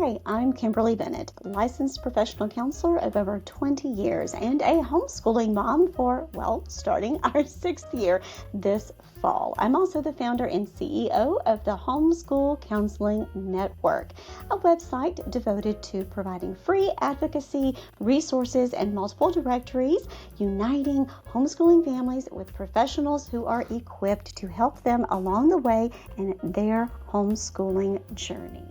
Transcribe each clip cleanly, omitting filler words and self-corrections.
Hi, I'm Kimberly Bennett, licensed professional counselor of over 20 years and a homeschooling mom for, starting our 6th year this fall. I'm also the founder and CEO of the Homeschool Counseling Network, a website devoted to providing free advocacy, resources, and multiple directories, uniting homeschooling families with professionals who are equipped to help them along the way in their homeschooling journey.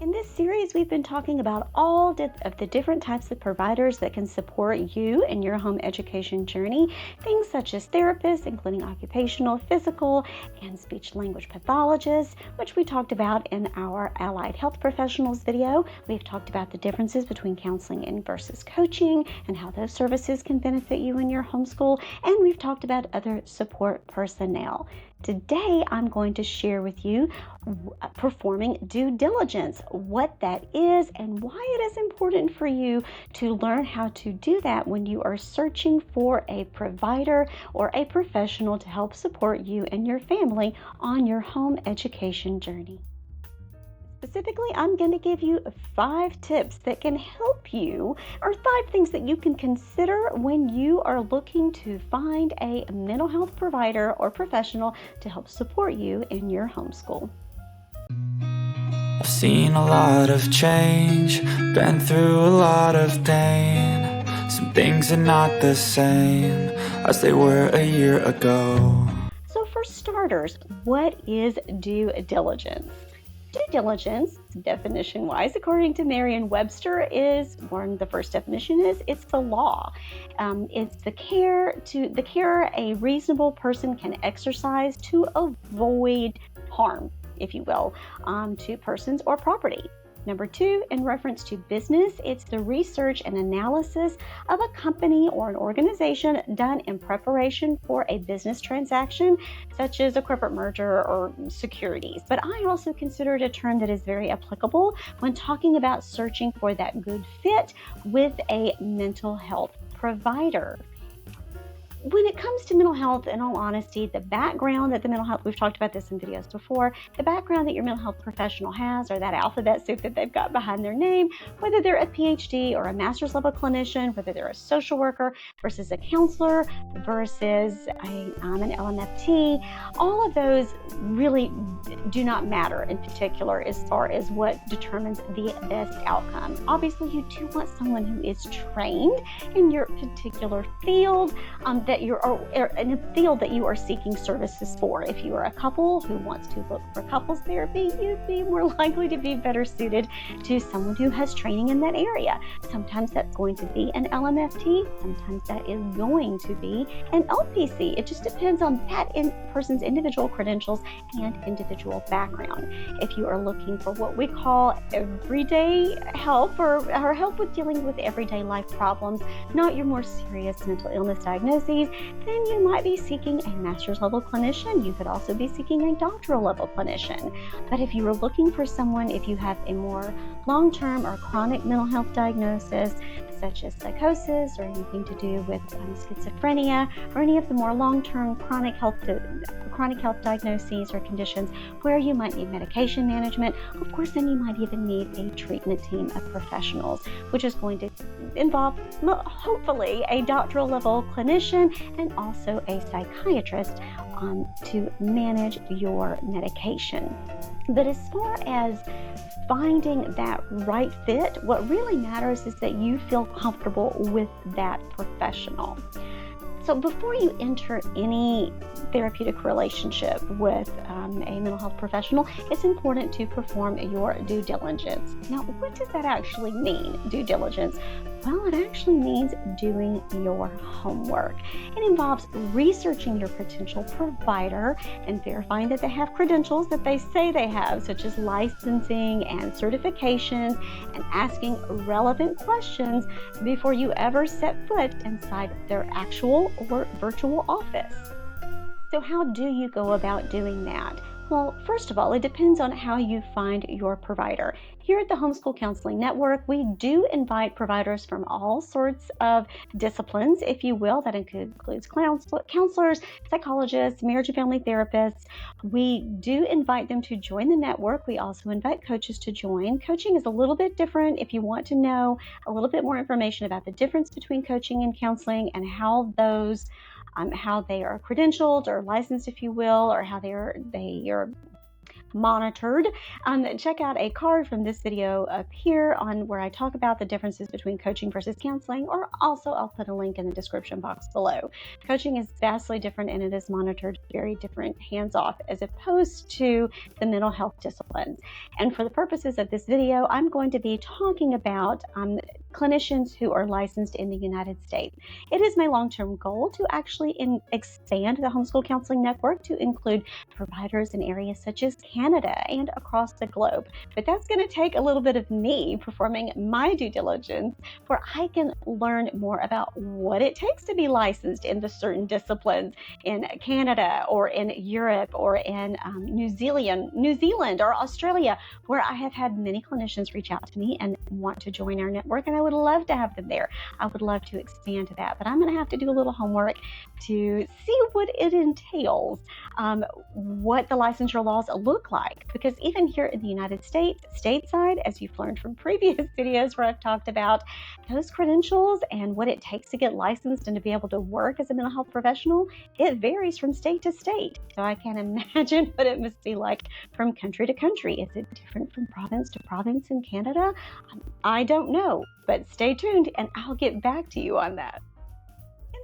In this series, we've been talking about all of the different types of providers that can support you in your home education journey. Things such as therapists, including occupational, physical, and speech-language pathologists, which we talked about in our allied health professionals video. We've talked about the differences between counseling and versus coaching and how those services can benefit you in your homeschool. And we've talked about other support personnel. Today, I'm going to share with you performing due diligence, what that is, and why it is important for you to learn how to do that when you are searching for a provider or a professional to help support you and your family on your home education journey. Specifically, I'm going to give you 5 tips that can help you, or 5 things that you can consider when you are looking to find a mental health provider or professional to help support you in your homeschool. I've seen a lot of change, been through a lot of pain. Some things are not the same as they were a year ago. So for starters, what is due diligence? Due diligence, definition-wise, according to Merriam-Webster, the first definition is it's the law. It's the care a reasonable person can exercise to avoid harm, if you will, to persons or property. Number 2, in reference to business, it's the research and analysis of a company or an organization done in preparation for a business transaction, such as a corporate merger or securities. But I also consider it a term that is very applicable when talking about searching for that good fit with a mental health provider. When it comes to mental health, in all honesty, the background that we've talked about this in videos before, the background that your mental health professional has, or that alphabet soup that they've got behind their name, whether they're a PhD or a master's level clinician, whether they're a social worker versus a counselor versus an LMFT, all of those really do not matter in particular as far as what determines the best outcome. Obviously, you do want someone who is trained in your particular field, that you're in a field that you are seeking services for. If you are a couple who wants to look for couples therapy, you'd be more likely to be better suited to someone who has training in that area. Sometimes that's going to be an LMFT, sometimes that is going to be an LPC. It just depends on that person's individual credentials and individual background. If you are looking for what we call everyday help or help with dealing with everyday life problems, not your more serious mental illness diagnoses, then you might be seeking a master's level clinician. You could also be seeking a doctoral level clinician. But if you are looking for someone, if you have a more long-term or chronic mental health diagnosis, such as psychosis or anything to do with schizophrenia or any of the more long-term chronic health diagnoses or conditions where you might need medication management, of course, then you might even need a treatment team of professionals, which is going to involve, hopefully, a doctoral level clinician and also a psychiatrist to manage your medication. But as far as finding that right fit, what really matters is that you feel comfortable with that professional. So before you enter any therapeutic relationship with a mental health professional, it's important to perform your due diligence. Now, what does that actually mean, due diligence? Well, it actually means doing your homework. It involves researching your potential provider and verifying that they have credentials that they say they have, such as licensing and certifications, and asking relevant questions before you ever set foot inside their actual or virtual office. So how do you go about doing that? Well, first of all, it depends on how you find your provider. Here at the Homeschool Counseling Network, we do invite providers from all sorts of disciplines, if you will. That includes counselors, psychologists, marriage and family therapists. We do invite them to join the network. We also invite coaches to join. Coaching is a little bit different. If you want to know a little bit more information about the difference between coaching and counseling and how those how they are credentialed or licensed, if you will, or how they are monitored, check out a card from this video up here on where I talk about the differences between coaching versus counseling, or also I'll put a link in the description box below. Coaching is vastly different and it is monitored very different, hands-off, as opposed to the mental health disciplines. And for the purposes of this video, I'm going to be talking about clinicians who are licensed in the United States. It is my long-term goal to actually expand the Homeschool Counseling Network to include providers in areas such as Canada and across the globe. But that's going to take a little bit of me performing my due diligence where I can learn more about what it takes to be licensed in the certain disciplines in Canada or in Europe or in New Zealand or Australia, where I have had many clinicians reach out to me and want to join our network, and I would love to have them there. I would love to expand to that, but I'm going to have to do a little homework to see what it entails, what the licensure laws look like, because even here in the United States, stateside, as you've learned from previous videos where I've talked about those credentials and what it takes to get licensed and to be able to work as a mental health professional, it varies from state to state. So I can't imagine what it must be like from country to country. Is it different from province to province in Canada? I don't know, but stay tuned and I'll get back to you on that.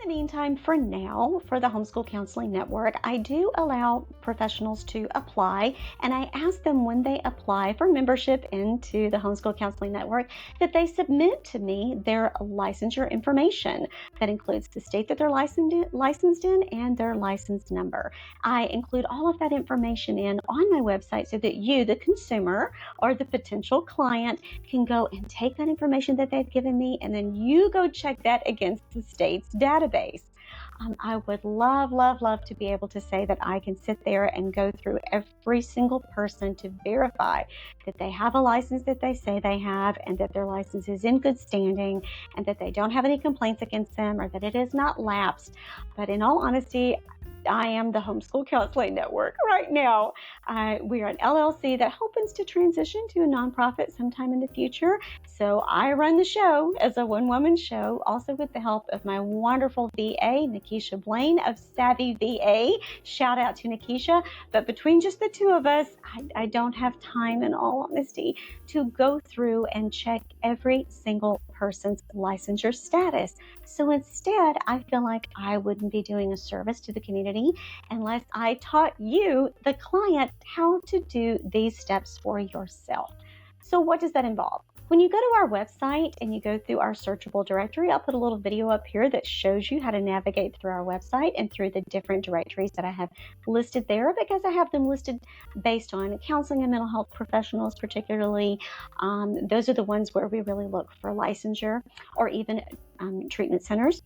In the meantime, for now, for the Homeschool Counseling Network, I do allow professionals to apply, and I ask them when they apply for membership into the Homeschool Counseling Network that they submit to me their licensure information. That includes the state that they're licensed in and their license number. I include all of that information on my website so that you, the consumer or the potential client, can go and take that information that they've given me, and then you go check that against the state's database. I would love to be able to say that I can sit there and go through every single person to verify that they have a license that they say they have, and that their license is in good standing, and that they don't have any complaints against them, or that it is not lapsed. But in all honesty, I am the Homeschool Counseling Network right now. We are an LLC that hopes to transition to a nonprofit sometime in the future. So I run the show as a one-woman show, also with the help of my wonderful VA, Nikisha Blaine of Savvy VA. Shout out to Nikisha. But between just the two of us, I don't have time, in all honesty, to go through and check every single person's licensure status. So instead, I feel like I wouldn't be doing a service to the community unless I taught you, the client, how to do these steps for yourself. So what does that involve? When you go to our website and you go through our searchable directory, I'll put a little video up here that shows you how to navigate through our website and through the different directories that I have listed there, because I have them listed based on counseling and mental health professionals particularly. Those are the ones where we really look for licensure, or even treatment centers.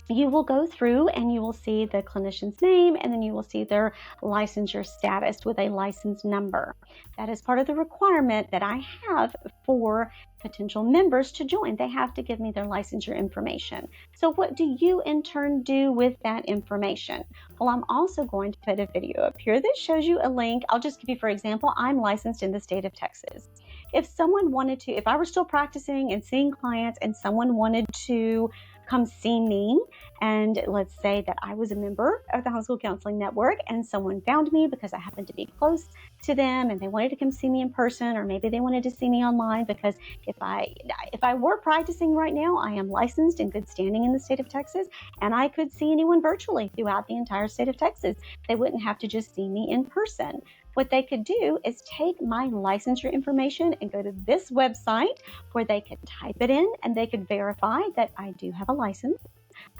You will go through and you will see the clinician's name, and then you will see their licensure status with a license number. That is part of the requirement that I have for potential members to join. They have to give me their licensure information. So what do you in turn do with that information? Well, I'm also going to put a video up here that shows you a link. I'll just give you, for example, I'm licensed in the state of Texas. If someone wanted to, if I were still practicing and seeing clients and someone wanted to come see me, and let's say that I was a member of the Homeschool Counseling Network and someone found me because I happened to be close to them and they wanted to come see me in person, or maybe they wanted to see me online, because if I were practicing right now, I am licensed in good standing in the state of Texas, and I could see anyone virtually throughout the entire state of Texas. They wouldn't have to just see me in person. What they could do is take my licensure information and go to this website where they could type it in and they could verify that I do have a license.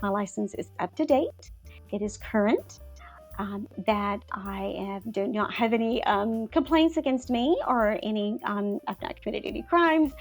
My license is up to date. It is current. That I do not have any complaints against me, or any, I've not committed any crimes,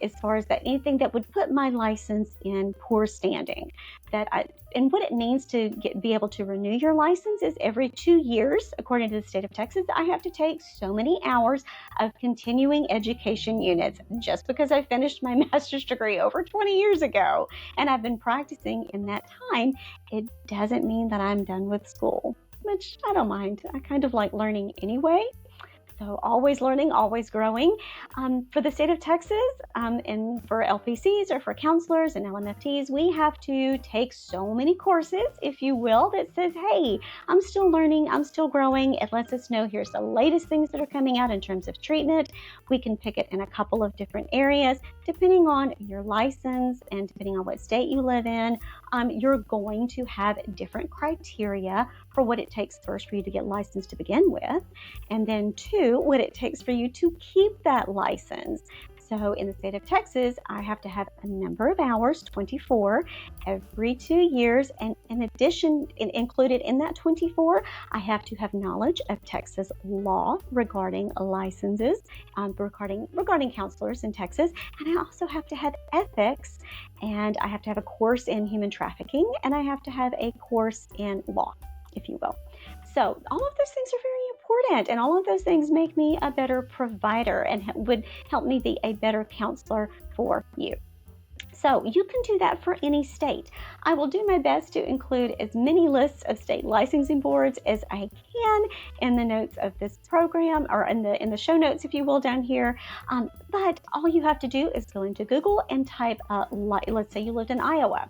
as far as that, anything that would put my license in poor standing. That And what it means to be able to renew your license is every 2 years, according to the state of Texas, I have to take so many hours of continuing education units. Just because I finished my master's degree over 20 years ago and I've been practicing in that time, it doesn't mean that I'm done with school, which I don't mind. I kind of like learning anyway. So always learning, always growing. For the state of Texas, and for LPCs or for counselors and LMFTs, we have to take so many courses, if you will, that says, hey, I'm still learning, I'm still growing. It lets us know here's the latest things that are coming out in terms of treatment. We can pick it in a couple of different areas, depending on your license and depending on what state you live in. You're going to have different criteria for what it takes first for you to get licensed to begin with, and then two, what it takes for you to keep that license. So in the state of Texas, I have to have a number of hours, 24, every 2 years. And in addition, included in that 24, I have to have knowledge of Texas law regarding licenses, regarding counselors in Texas. And I also have to have ethics, and I have to have a course in human trafficking, and I have to have a course in law, if you will. So all of those things are very important, and all of those things make me a better provider and would help me be a better counselor for you. So you can do that for any state. I will do my best to include as many lists of state licensing boards as I can in the notes of this program, or in the show notes, if you will, down here. But all you have to do is go into Google and type, let's say you lived in Iowa.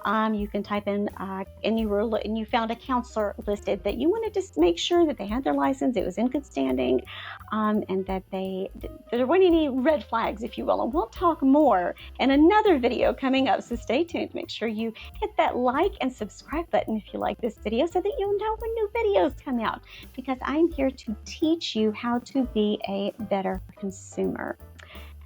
You can type in, and you found a counselor listed that you wanted to make sure that they had their license, it was in good standing, and that there weren't any red flags, if you will. And we'll talk more in another video coming up, so stay tuned. Make sure you hit that like and subscribe button if you like this video, so that you'll know when new videos come out, because I'm here to teach you how to be a better consumer.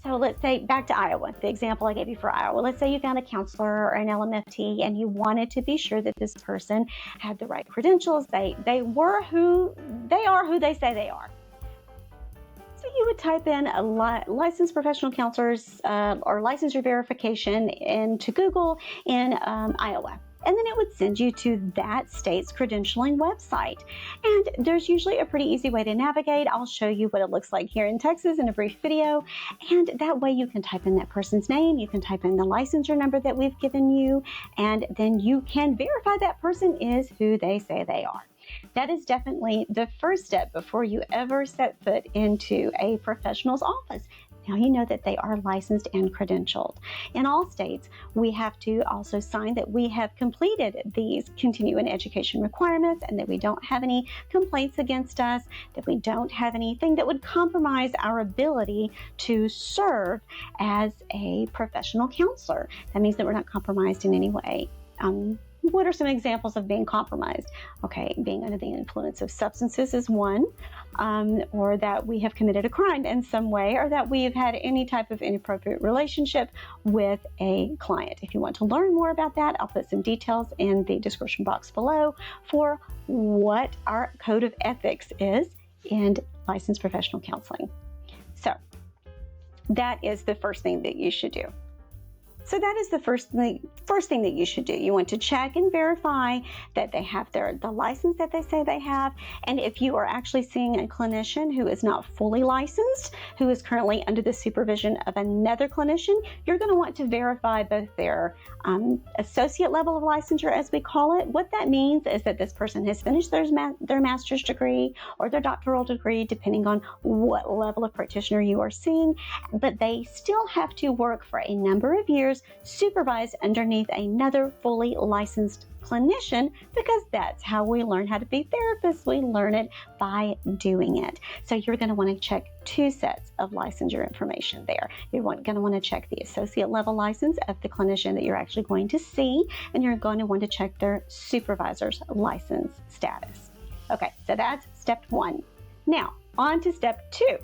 So let's say, back to Iowa, the example I gave you for Iowa. Let's say you found a counselor or an LMFT and you wanted to be sure that this person had the right credentials. They are who they say they are. So you would type in a licensed professional counselors or licensure verification into Google in Iowa. And then it would send you to that state's credentialing website. And there's usually a pretty easy way to navigate. I'll show you what it looks like here in Texas in a brief video. And that way you can type in that person's name, you can type in the licensure number that we've given you, and then you can verify that person is who they say they are. That is definitely the first step before you ever set foot into a professional's office. Now you know that they are licensed and credentialed. In all states, we have to also sign that we have completed these continuing education requirements and that we don't have any complaints against us, that we don't have anything that would compromise our ability to serve as a professional counselor. That means that we're not compromised in any way. What are some examples of being compromised? Okay, being under the influence of substances is one, or that we have committed a crime in some way, or that we have had any type of inappropriate relationship with a client. If you want to learn more about that, I'll put some details in the description box below for what our code of ethics is in licensed professional counseling. So that is the first thing that you should do. So that is the first thing that you should do. You want to check and verify that they have the license that they say they have. And if you are actually seeing a clinician who is not fully licensed, who is currently under the supervision of another clinician, you're going to want to verify both their associate level of licensure, as we call it. What that means is that this person has finished their master's degree or their doctoral degree, depending on what level of practitioner you are seeing, but they still have to work for a number of years supervised underneath another fully licensed clinician, because that's how we learn how to be therapists. We learn it by doing it. So you're going to want to check two sets of licensure information there. You're going to want to check the associate level license of the clinician that you're actually going to see, and you're going to want to check their supervisor's license status. Okay, so that's step one. Now, on to step two.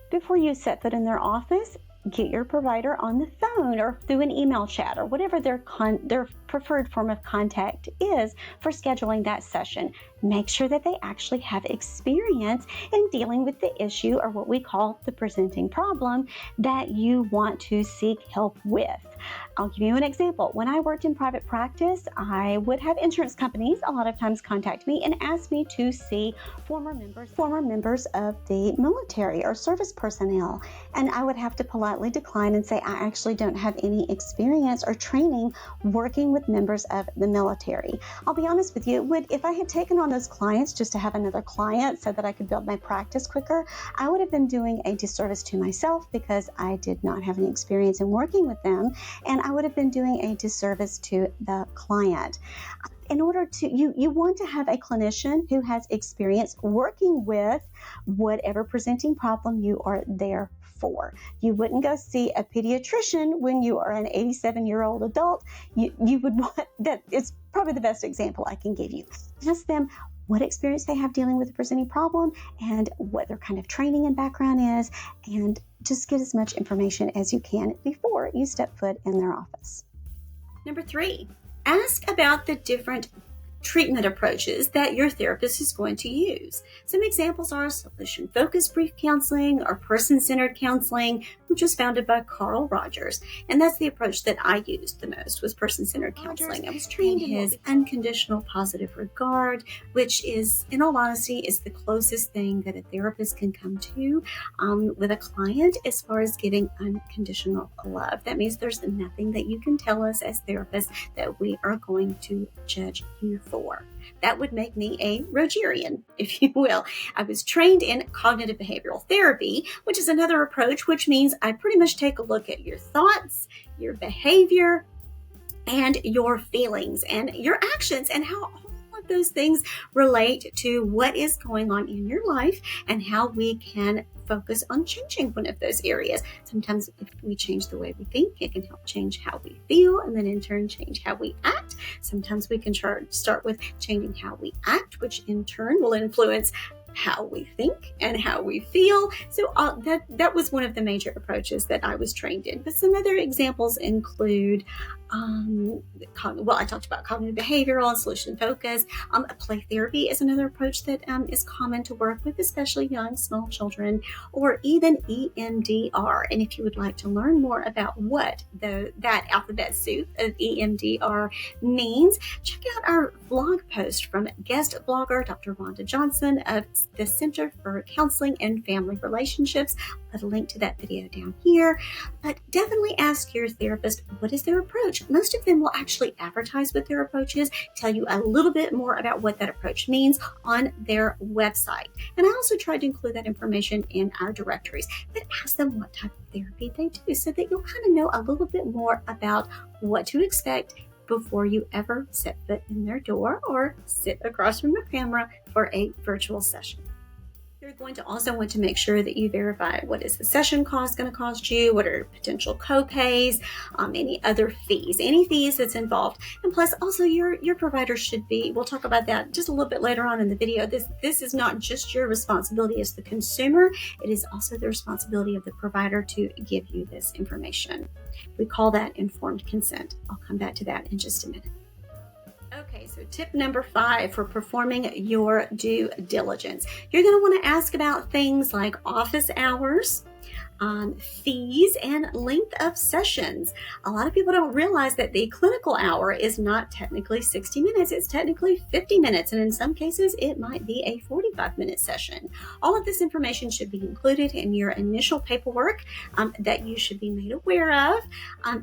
Before you set foot in their office, get your provider on the phone or through an email chat or whatever their preferred form of contact is for scheduling that session. Make sure that they actually have experience in dealing with the issue, or what we call the presenting problem, that you want to seek help with. I'll give you an example. When I worked in private practice, I would have insurance companies a lot of times contact me and ask me to see former members of the military or service personnel. And I would have to politely decline and say, I actually don't have any experience or training working with members of the military. I'll be honest with you, if I had taken on those clients just to have another client so that I could build my practice quicker, I would have been doing a disservice to myself because I did not have any experience in working with them, and I would have been doing a disservice to the client. In order to, you want to have a clinician who has experience working with whatever presenting problem you are there for. You wouldn't go see a pediatrician when you are an 87-year-old adult. You would want, that is probably the best example I can give you. Ask them what experience they have dealing with a presenting problem and what their kind of training and background is, and just get as much information as you can before you step foot in their office. Number 3, ask about the different treatment approaches that your therapist is going to use. Some examples are solution-focused brief counseling or person-centered counseling, which was founded by Carl Rogers. And that's the approach that I used the most, was person-centered counseling. I was trained in his unconditional positive regard, which is, in all honesty, is the closest thing that a therapist can come to with a client as far as getting unconditional love. That means there's nothing that you can tell us as therapists that we are going to judge you for. That would make me a Rogerian, if you will. I was trained in cognitive behavioral therapy, which is another approach, which means I pretty much take a look at your thoughts, your behavior, and your feelings and your actions, and how all of those things relate to what is going on in your life and how we can focus on changing one of those areas. Sometimes if we change the way we think, it can help change how we feel, and then in turn change how we act. Sometimes we can start with changing how we act, which in turn will influence how we think and how we feel. So that was one of the major approaches that I was trained in. But some other examples include, I talked about cognitive behavioral and solution focus. Play therapy is another approach that is common to work with, especially young, small children, or even EMDR. And if you would like to learn more about what that alphabet soup of EMDR means, check out our blog post from guest blogger Dr. Rhonda Johnson of the Center for Counseling and Family Relationships. I'll put a link to that video down here. But definitely ask your therapist, what is their approach? Most of them will actually advertise what their approach is, tell you a little bit more about what that approach means on their website. And I also try to include that information in our directories. But ask them what type of therapy they do so that you'll kind of know a little bit more about what to expect before you ever set foot in their door or sit across from a camera for a virtual session. You're going to also want to make sure that you verify what is the session cost going to cost you, what are potential co-pays, any other fees, any fees that's involved. And plus also your provider should be, we'll talk about that just a little bit later on in the video. This is not just your responsibility as the consumer, it is also the responsibility of the provider to give you this information. We call that informed consent. I'll come back to that in just a minute. Okay, so tip number 5 for performing your due diligence. You're going to want to ask about things like office hours, fees, and length of sessions. A lot of people don't realize that the clinical hour is not technically 60 minutes, it's technically 50 minutes, and in some cases it might be a 45-minute session. All of this information should be included in your initial paperwork that you should be made aware of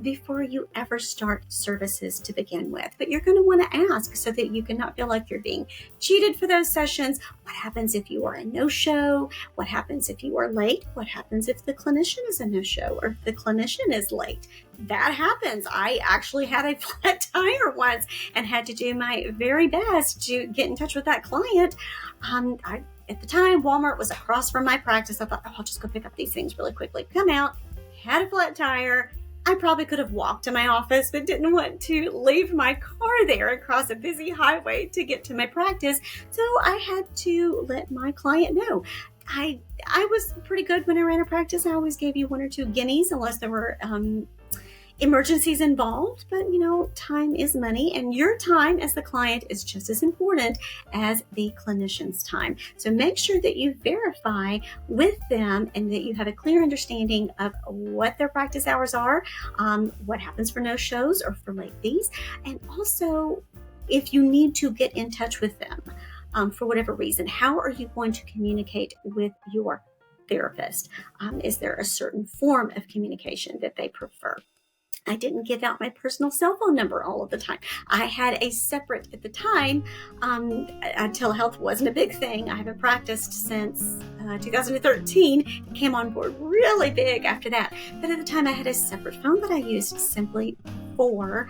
before you ever start services to begin with. But you're going to want to ask so that you cannot feel like you're being cheated for those sessions. What happens if you are a no-show? What happens if you are late? What happens if the clinician is a no-show or if the clinician is late? That happens. I actually had a flat tire once and had to do my very best to get in touch with that client. At the time, Walmart was across from my practice. I thought, I'll just go pick up these things really quickly. Come out, had a flat tire. I probably could have walked to my office, but didn't want to leave my car there across a busy highway to get to my practice. So I had to let my client know. I was pretty good when I ran a practice. I always gave you 1 or 2 guineas unless there were emergencies involved, but time is money, and your time as the client is just as important as the clinician's time. So make sure that you verify with them and that you have a clear understanding of what their practice hours are, what happens for no shows or for late fees, and also if you need to get in touch with them for whatever reason, how are you going to communicate with your therapist? Is there a certain form of communication that they prefer? I didn't give out my personal cell phone number all of the time. I had a separate, at the time, telehealth wasn't a big thing. I haven't practiced since 2013. It came on board really big after that. But at the time, I had a separate phone that I used simply for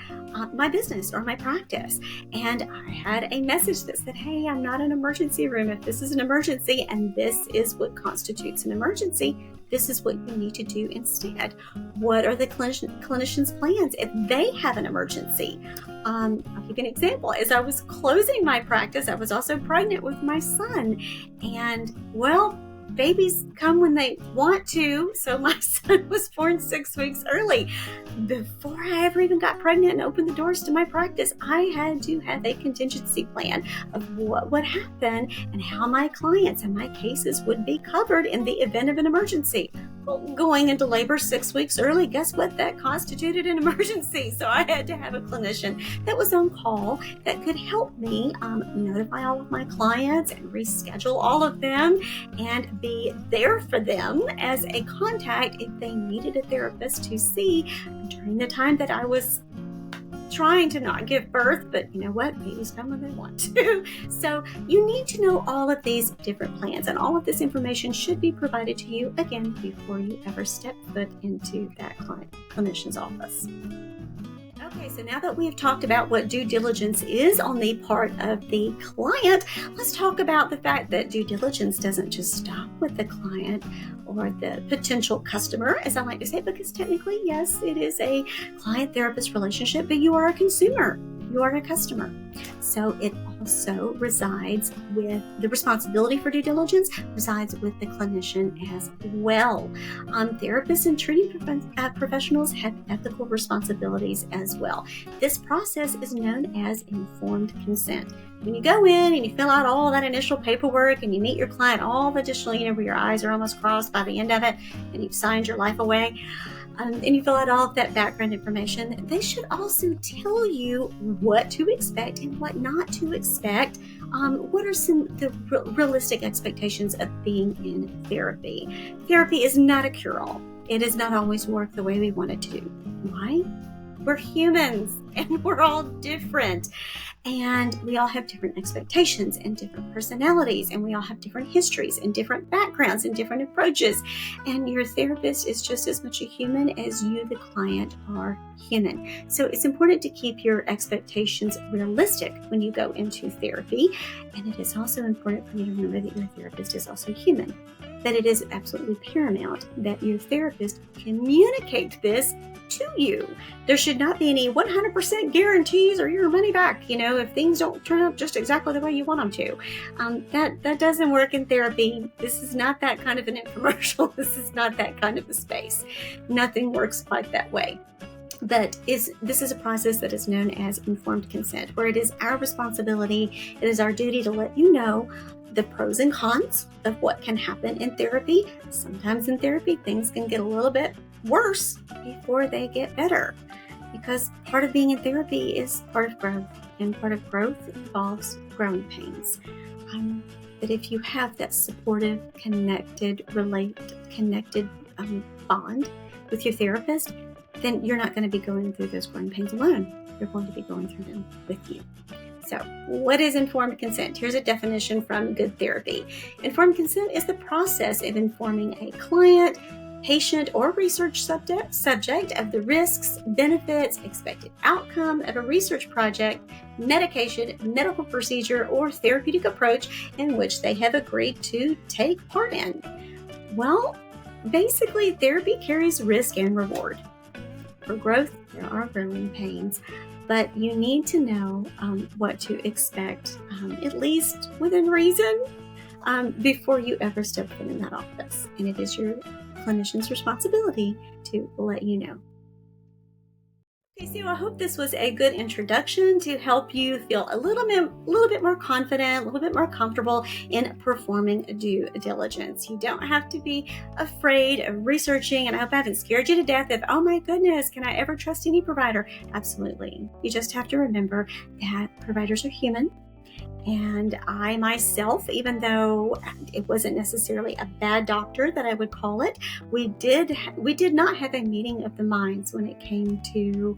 my business or my practice. And I had a message that said, hey, I'm not in an emergency room. If this is an emergency and this is what constitutes an emergency, this is what you need to do instead. What are the clinician's plans if they have an emergency? I'll give you an example. As I was closing my practice, I was also pregnant with my son. And babies come when they want to. So my son was born 6 weeks early. Before I ever even got pregnant and opened the doors to my practice, I had to have a contingency plan of what would happen and how my clients and my cases would be covered in the event of an emergency. Well, going into labor 6 weeks early, guess what? That constituted an emergency. So I had to have a clinician that was on call that could help me notify all of my clients and reschedule all of them and be there for them as a contact if they needed a therapist to see during the time that I was trying to not give birth, but you know what? Babies come when they want to. So you need to know all of these different plans, and all of this information should be provided to you, again, before you ever step foot into that clinician's office. Okay, so now that we have talked about what due diligence is on the part of the client, let's talk about the fact that due diligence doesn't just stop with the client or the potential customer, as I like to say, because technically, yes, it is a client-therapist relationship, but you are a consumer. You are a customer. So it also resides with the responsibility for due diligence resides with the clinician as well. Therapists and treating professionals have ethical responsibilities as well. This process is known as informed consent. When you go in and you fill out all that initial paperwork and you meet your client, all the additional, where your eyes are almost crossed by the end of it and you've signed your life away, and you fill out all of that background information, they should also tell you what to expect and what not to expect. What are the realistic expectations of being in therapy? Therapy is not a cure-all. It does not always work the way we want it to. Why? We're humans and we're all different. And we all have different expectations and different personalities, and we all have different histories and different backgrounds and different approaches. And your therapist is just as much a human as you, the client, are human. So it's important to keep your expectations realistic when you go into therapy. And it is also important for you to remember that your therapist is also human. That it is absolutely paramount that your therapist communicate this to you. There should not be any 100% guarantees or your money back, if things don't turn out just exactly the way you want them to. That doesn't work in therapy. This is not that kind of an infomercial. This is not that kind of a space. Nothing works quite that way. But this is a process that is known as informed consent, where it is our responsibility, it is our duty to let you know the pros and cons of what can happen in therapy. Sometimes in therapy, things can get a little bit worse before they get better, because part of being in therapy is part of growth, and part of growth involves growing pains. But if you have that supportive, connected bond with your therapist, then you're not going to be going through those growing pains alone. You're going to be going through them with you. So, what is informed consent? Here's a definition from Good Therapy. Informed consent is the process of informing a client, patient, or research subject of the risks, benefits, expected outcome of a research project, medication, medical procedure, or therapeutic approach in which they have agreed to take part in. Well, basically, therapy carries risk and reward. For growth, there are growing pains, but you need to know what to expect, at least within reason, before you ever step foot in that office. And it is your clinician's responsibility to let you know. Okay, so I hope this was a good introduction to help you feel a little bit more confident, a little bit more comfortable in performing due diligence. You don't have to be afraid of researching, and I hope I haven't scared you to death of, oh my goodness, can I ever trust any provider? Absolutely. You just have to remember that providers are human. And I myself, even though it wasn't necessarily a bad doctor that I would call it, we did not have a meeting of the minds when it came to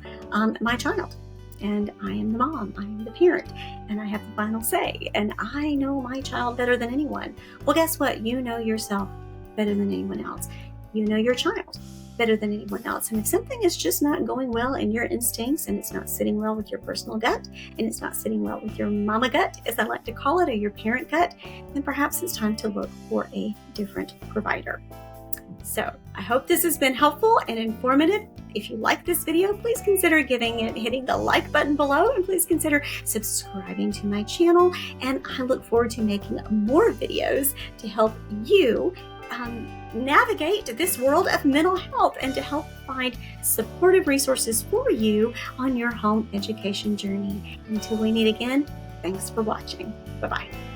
my child. And I am the mom, I am the parent, and I have the final say. And I know my child better than anyone. Well, guess what? You know yourself better than anyone else. You know your child better than anyone else. And if something is just not going well in your instincts, and it's not sitting well with your personal gut, and it's not sitting well with your mama gut, as I like to call it, or your parent gut, then perhaps it's time to look for a different provider. So I hope this has been helpful and informative. If you like this video, please consider hitting the like button below, and please consider subscribing to my channel. And I look forward to making more videos to help you navigate this world of mental health and to help find supportive resources for you on your home education journey. Until we meet again, thanks for watching. Bye-bye.